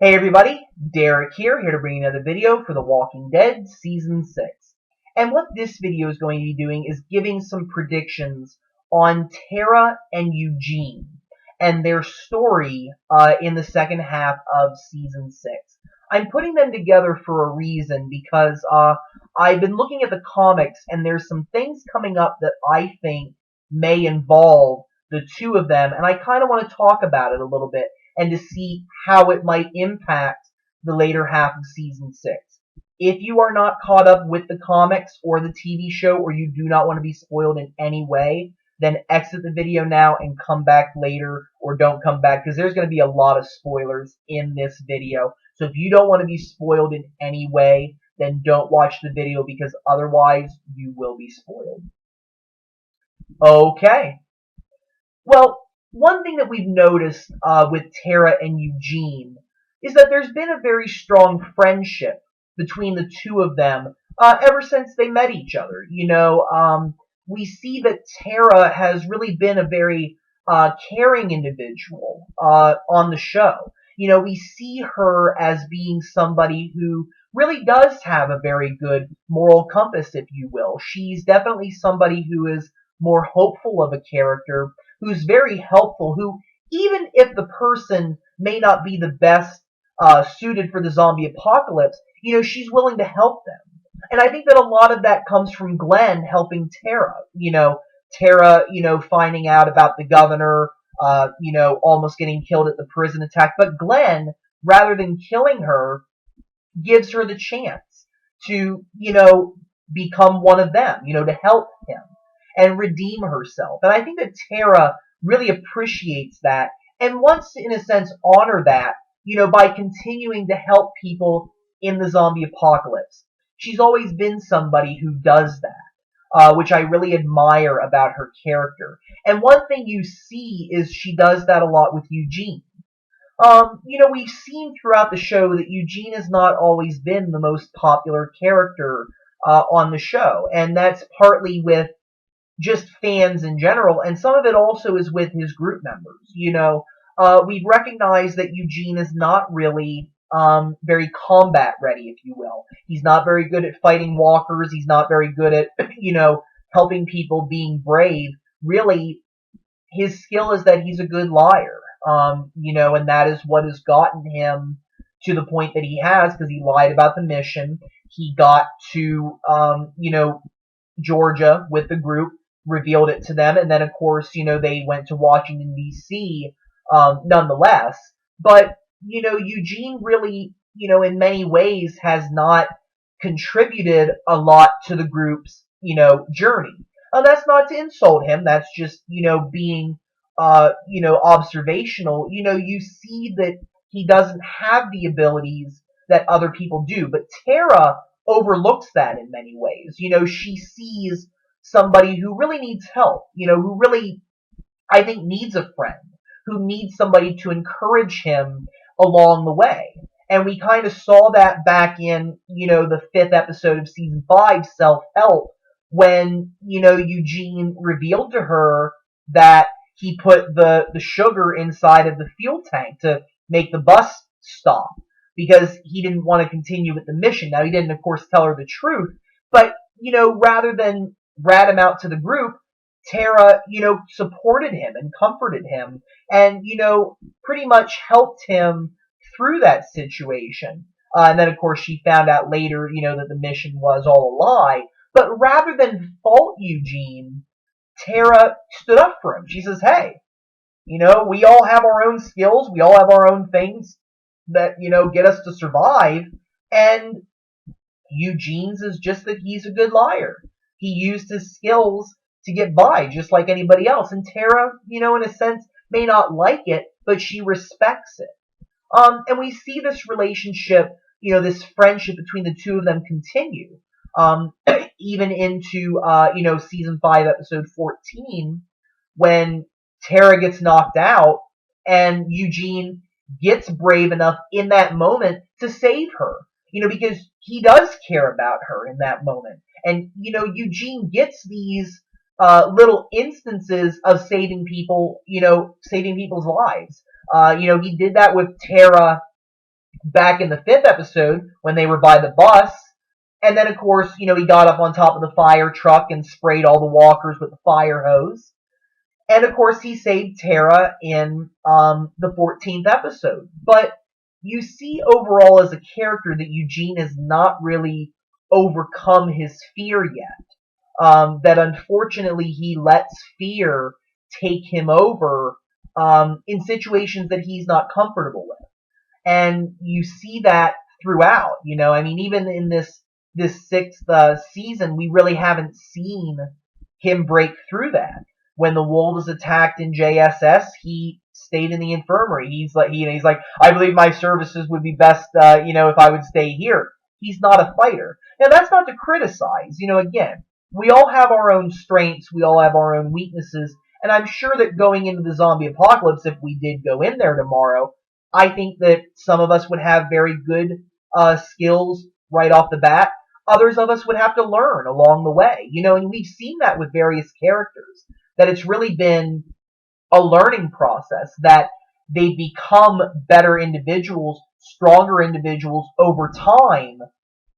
Hey everybody, Derek here to bring you another video for The Walking Dead Season 6. And what this video is going to be doing is giving some predictions on Tara and Eugene and their story in the second half of Season 6. I'm putting them together for a reason because I've been looking at the comics and there's some things coming up that I think may involve the two of them, and I kind of want to talk about it a little bit and to see how it might impact the later half of Season 6. If you are not caught up with the comics or the TV show, or you do not want to be spoiled in any way, then exit the video now and come back later, or don't come back, because there's going to be a lot of spoilers in this video. So if you don't want to be spoiled in any way, then don't watch the video, because otherwise you will be spoiled. Okay. Well, one thing that we've noticed with Tara and Eugene is that there's been a very strong friendship between the two of them ever since they met each other. We see that Tara has really been a very caring individual on the show. We see her as being somebody who really does have a very good moral compass, if you will. She's definitely somebody who is more hopeful of a character, who's very helpful, who, even if the person may not be the best suited for the zombie apocalypse, she's willing to help them. And I think that a lot of that comes from Glenn helping Tara. Tara, finding out about the governor, almost getting killed at the prison attack. But Glenn, rather than killing her, gives her the chance to, become one of them, to help him and redeem herself. And I think that Tara really appreciates that and wants to, in a sense, honor that, by continuing to help people in the zombie apocalypse. She's always been somebody who does that, which I really admire about her character. And one thing you see is she does that a lot with Eugene. We've seen throughout the show that Eugene has not always been the most popular character on the show, and that's partly with just fans in general, and some of it also is with his group members. We've recognized that Eugene is not really very combat ready, if you will. He's not very good at fighting walkers. He's not very good at, helping people, being brave. Really, his skill is that he's a good liar, and that is what has gotten him to the point that he has, because he lied about the mission. He got to, Georgia with the group, revealed it to them, and then of course, they went to Washington D.C. Nonetheless. But Eugene really, in many ways has not contributed a lot to the group's, journey. That's not to insult him. That's just, being, observational. You see that he doesn't have the abilities that other people do. But Tara overlooks that in many ways. She sees somebody who really needs help, who really, I think, needs a friend, who needs somebody to encourage him along the way. And we kind of saw that back in, the 5th episode of Season 5, Self-Help, when, Eugene revealed to her that he put the sugar inside of the fuel tank to make the bus stop because he didn't want to continue with the mission. Now, he didn't, of course, tell her the truth, but, rather than rat him out to the group, Tara, supported him and comforted him and, pretty much helped him through that situation. And then, of course, she found out later, that the mission was all a lie. But rather than fault Eugene, Tara stood up for him. She says, hey, we all have our own skills. We all have our own things that, get us to survive. And Eugene's is just that he's a good liar. He used his skills to get by, just like anybody else. And Tara, in a sense, may not like it, but she respects it. And we see this relationship, this friendship between the two of them continue, even into, Season 5, Episode 14, when Tara gets knocked out, and Eugene gets brave enough in that moment to save her, because he does care about her in that moment. And, Eugene gets these little instances of saving people, saving people's lives. He did that with Tara back in the fifth episode when they were by the bus. And then, of course, he got up on top of the fire truck and sprayed all the walkers with the fire hose. And of course, he saved Tara in the 14th episode. But you see overall as a character that Eugene has not really overcome his fear yet. That unfortunately he lets fear take him over in situations that he's not comfortable with. And you see that throughout. I mean, even in this sixth season, we really haven't seen him break through that. When the wolves attacked in JSS, he stayed in the infirmary. He's like, I believe my services would be best, if I would stay here. He's not a fighter. Now that's not to criticize. Again, we all have our own strengths. We all have our own weaknesses. And I'm sure that going into the zombie apocalypse, if we did go in there tomorrow, I think that some of us would have very good skills right off the bat. Others of us would have to learn along the way. And we've seen that with various characters, that it's really been a learning process, that they become better individuals, stronger individuals over time,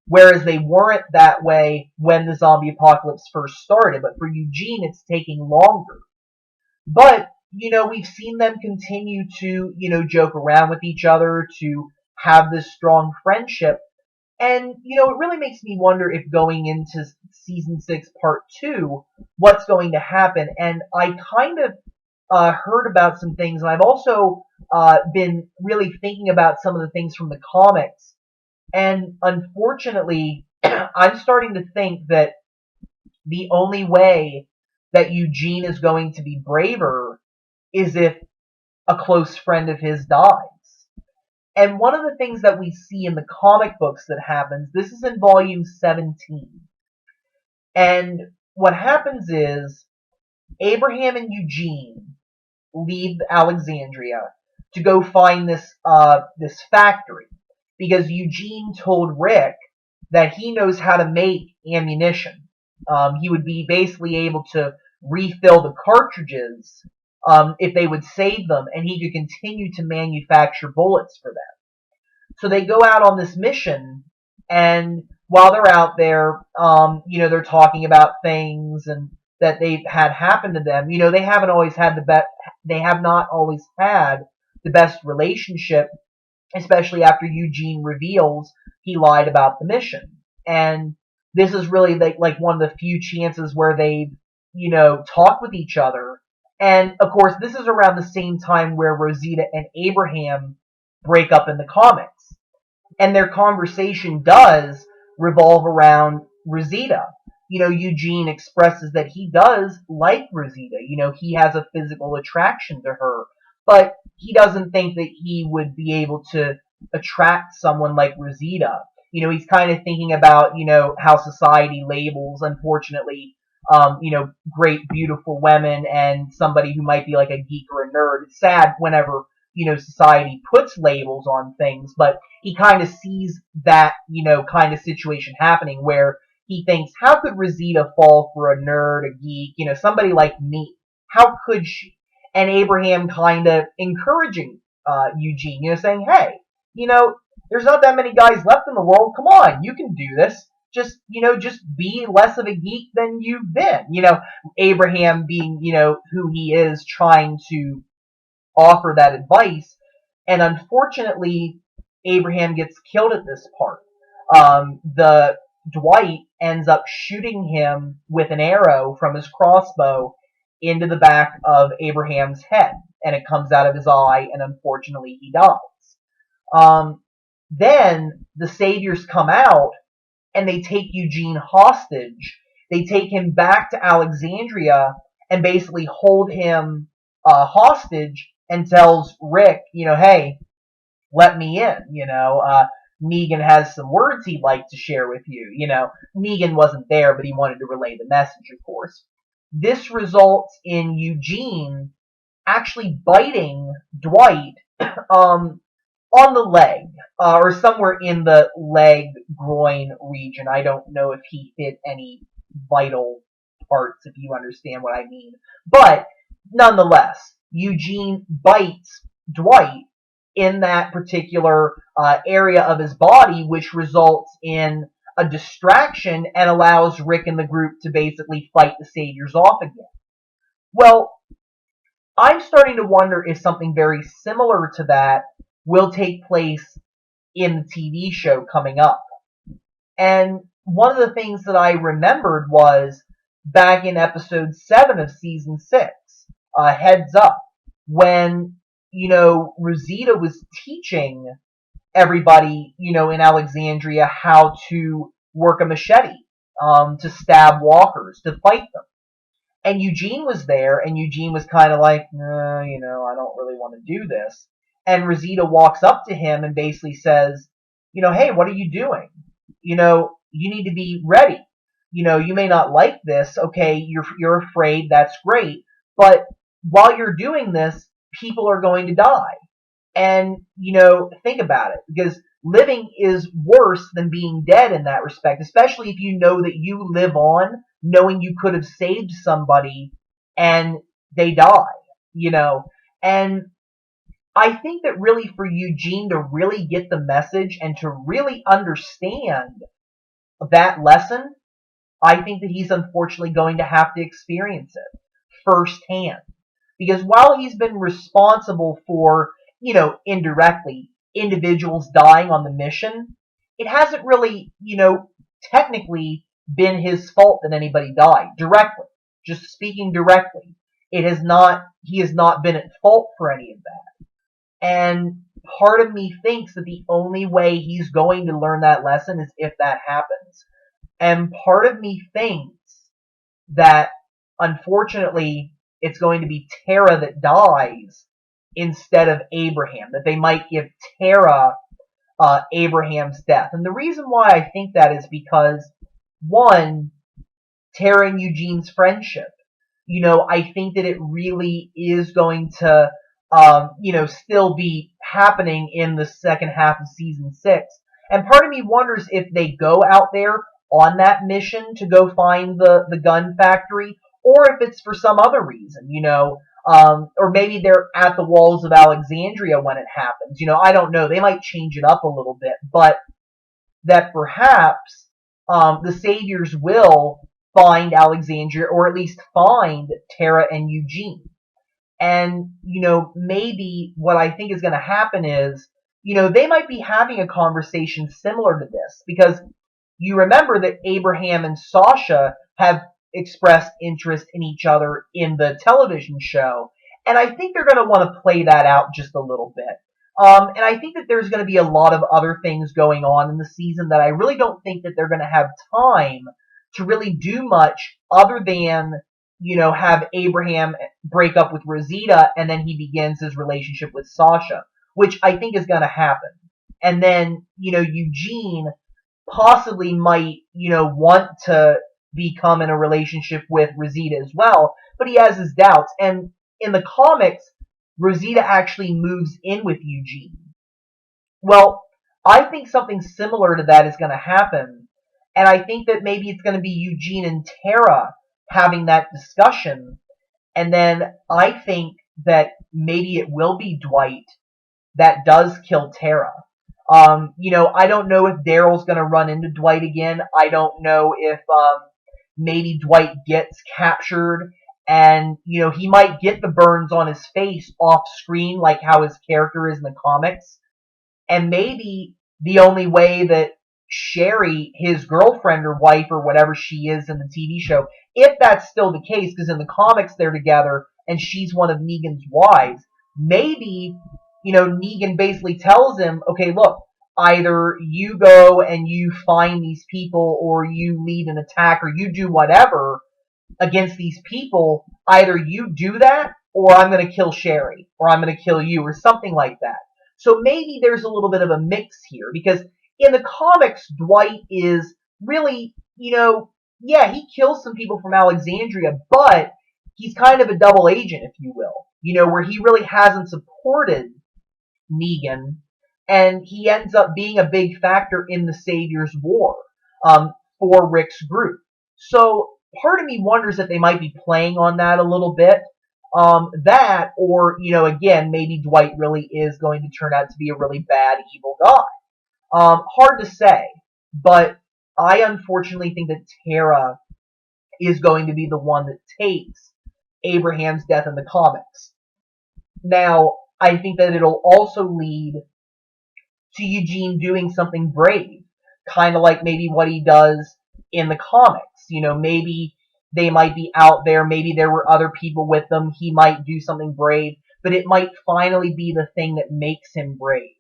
whereas they weren't that way when the zombie apocalypse first started. But for Eugene, it's taking longer. But, we've seen them continue to, joke around with each other, to have this strong friendship. And, it really makes me wonder if going into season 6, part 2, what's going to happen. And I kind of heard about some things, and I've also been really thinking about some of the things from the comics. And unfortunately, I'm starting to think that the only way that Eugene is going to be braver is if a close friend of his dies. And one of the things that we see in the comic books that happens, this is in volume 17. And what happens is Abraham and Eugene leave Alexandria to go find this factory, because Eugene told Rick that he knows how to make ammunition. He would be basically able to refill the cartridges if they would save them, and he could continue to manufacture bullets for them. So they go out on this mission, and while they're out there, they're talking about things and that they've had happen to them. They haven't always had they have not always had the best relationship, especially after Eugene reveals he lied about the mission. And this is really like one of the few chances where they've, talked with each other. And of course, this is around the same time where Rosita and Abraham break up in the comics. And their conversation does revolve around Rosita. Eugene expresses that he does like Rosita. He has a physical attraction to her, but he doesn't think that he would be able to attract someone like Rosita. He's kind of thinking about, how society labels, unfortunately, great, beautiful women and somebody who might be like a geek or a nerd. It's sad whenever, society puts labels on things, but he kind of sees that, kind of situation happening where he thinks, how could Rosita fall for a nerd, a geek, somebody like me? How could she? And Abraham kind of encouraging Eugene, saying, hey, there's not that many guys left in the world. Come on, you can do this. Just be less of a geek than you've been. Abraham being, who he is, trying to offer that advice. And unfortunately, Abraham gets killed at this part. The Dwight ends up shooting him with an arrow from his crossbow into the back of Abraham's head, and it comes out of his eye, and unfortunately he dies. Then the Saviors come out, and they take Eugene hostage. They take him back to Alexandria and basically hold him hostage, and tells Rick, hey, let me in. Negan has some words he'd like to share with you. Negan wasn't there, but he wanted to relay the message, of course. This results in Eugene actually biting Dwight on the leg, or somewhere in the leg groin region. I don't know if he hit any vital parts, if you understand what I mean. But nonetheless, Eugene bites Dwight, in that particular area of his body, which results in a distraction and allows Rick and the group to basically fight the Saviors off again. Well, I'm starting to wonder if something very similar to that will take place in the TV show coming up. And one of the things that I remembered was back in episode 7 of season 6, Heads Up, when, Rosita was teaching everybody, in Alexandria how to work a machete, to stab walkers, to fight them. And Eugene was there, and Eugene was kind of like, I don't really want to do this. And Rosita walks up to him and basically says, hey, what are you doing? You need to be ready. You may not like this. Okay, you're afraid. That's great. But while you're doing this, people are going to die. And, think about it, because living is worse than being dead in that respect, especially if you know that you live on knowing you could have saved somebody and they die. And I think that really for Eugene to really get the message and to really understand that lesson, I think that he's unfortunately going to have to experience it firsthand. Because while he's been responsible for, indirectly, individuals dying on the mission, it hasn't really, technically been his fault that anybody died. Directly. Just speaking directly. He has not been at fault for any of that. And part of me thinks that the only way he's going to learn that lesson is if that happens. And part of me thinks that, unfortunately, it's going to be Tara that dies instead of Abraham. That they might give Tara Abraham's death. And the reason why I think that is because, one, Tara and Eugene's friendship. I think that it really is going to, still be happening in the second half of season 6. And part of me wonders if they go out there on that mission to go find the gun factory, or if it's for some other reason, or maybe they're at the walls of Alexandria when it happens. I don't know. They might change it up a little bit, but that perhaps the Saviors will find Alexandria, or at least find Tara and Eugene. And, maybe what I think is going to happen is, they might be having a conversation similar to this, because you remember that Abraham and Sasha have expressed interest in each other in the television show, and I think they're going to want to play that out just a little bit. And I think that there's going to be a lot of other things going on in the season that I really don't think that they're going to have time to really do much other than, have Abraham break up with Rosita, and then he begins his relationship with Sasha, which I think is going to happen. And then, Eugene possibly might, want to become in a relationship with Rosita as well, but he has his doubts. And in the comics, Rosita actually moves in with Eugene. Well, I think something similar to that is going to happen, and I think that maybe it's going to be Eugene and Tara having that discussion, and then I think that maybe it will be Dwight that does kill Tara. I don't know if Daryl's going to run into Dwight again. I don't know if maybe Dwight gets captured, and he might get the burns on his face off screen like how his character is in the comics. And maybe the only way that Sherry, his girlfriend or wife or whatever she is in the TV show, if that's still the case, because in the comics they're together and she's one of Negan's wives, maybe, Negan basically tells him, okay, look, either you go and you find these people, or you lead an attack, or you do whatever against these people. Either you do that, or I'm going to kill Sherry, or I'm going to kill you, or something like that. So maybe there's a little bit of a mix here, because in the comics, Dwight is really, he kills some people from Alexandria, but he's kind of a double agent, if you will, where he really hasn't supported Negan, and he ends up being a big factor in the Saviors' War for Rick's group. So part of me wonders if they might be playing on that a little bit. That, or, again, maybe Dwight really is going to turn out to be a really bad, evil guy. Hard to say, but I unfortunately think that Tara is going to be the one that takes Abraham's death in the comics. Now, I think that it'll also lead to Eugene doing something brave, kind of like maybe what he does in the comics. Maybe they might be out there, maybe there were other people with them, he might do something brave, but it might finally be the thing that makes him brave.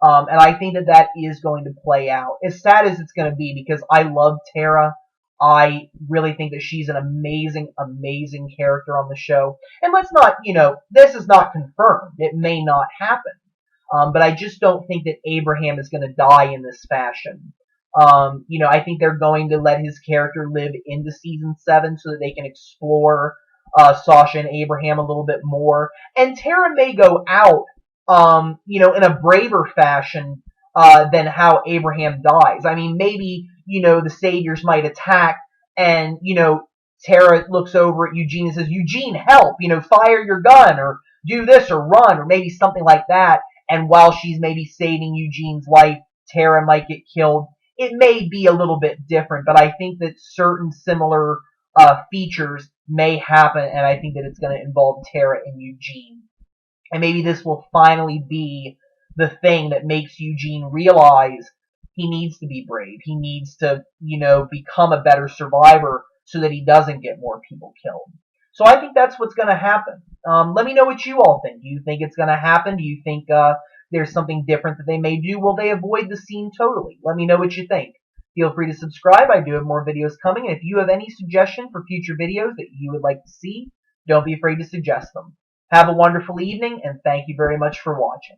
And I think that that is going to play out. As sad as it's going to be, because I love Tara. I really think that she's an amazing, amazing character on the show. And let's not, this is not confirmed. It may not happen. But I just don't think that Abraham is going to die in this fashion. I think they're going to let his character live into season 7 so that they can explore Sasha and Abraham a little bit more. And Tara may go out, in a braver fashion than how Abraham dies. I mean, maybe, the Saviors might attack, and, Tara looks over at Eugene and says, Eugene, help, fire your gun, or do this, or run, or maybe something like that. And while she's maybe saving Eugene's life, Tara might get killed. It may be a little bit different, but I think that certain similar features may happen, and I think that it's going to involve Tara and Eugene. And maybe this will finally be the thing that makes Eugene realize he needs to be brave. He needs to, become a better survivor so that he doesn't get more people killed. So I think that's what's going to happen. Let me know what you all think. Do you think it's going to happen? Do you think there's something different that they may do? Will they avoid the scene totally? Let me know what you think. Feel free to subscribe. I do have more videos coming. And if you have any suggestion for future videos that you would like to see, don't be afraid to suggest them. Have a wonderful evening, and thank you very much for watching.